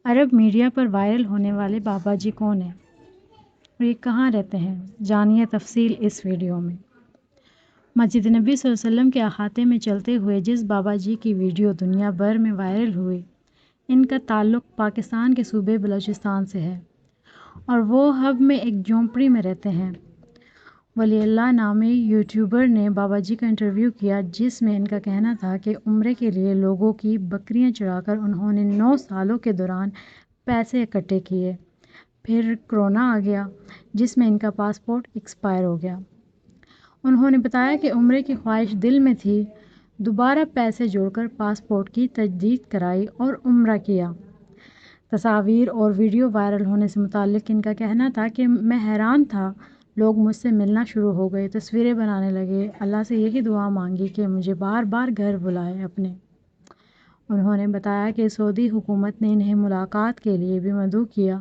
عرب media پر viral ہونے والے بابا جی کون ہیں اور یہ کہاں رہتے ہیں؟ جانیے تفصیل اس ویڈیو میں۔ مسجد نبی صلی اللہ علیہ وسلم کے احاطے میں چلتے ہوئے جس بابا جی کی ویڈیو دنیا بھر میں وائرل ہوئی، ان کا تعلق پاکستان کے صوبے بلوچستان سے ہے اور وہ ہب میں ایک جھونپڑی میں رہتے ہیں۔ ولی اللہ نامی یوٹیوبر نے بابا جی کا انٹرویو کیا، جس میں ان کا کہنا تھا کہ عمرے کے لیے لوگوں کی بکریاں چرا کر انہوں نے 9 سالوں کے دوران پیسے اکٹھے کیے۔ پھر کرونا آ گیا، جس میں ان کا پاسپورٹ ایکسپائر ہو گیا۔ انہوں نے بتایا کہ عمرے کی خواہش دل میں تھی، دوبارہ پیسے جوڑ کر پاسپورٹ کی تجدید کرائی اور عمرہ کیا۔ تصاویر اور ویڈیو وائرل ہونے سے متعلق ان کا کہنا تھا کہ میں حیران تھا، لوگ مجھ سے ملنا شروع ہو گئے، تصویریں بنانے لگے، اللہ سے یہی دعا مانگی کہ مجھے بار بار گھر بلائے اپنے۔ انہوں نے بتایا کہ سعودی حکومت نے انہیں ملاقات کے لیے بھی مدعو کیا۔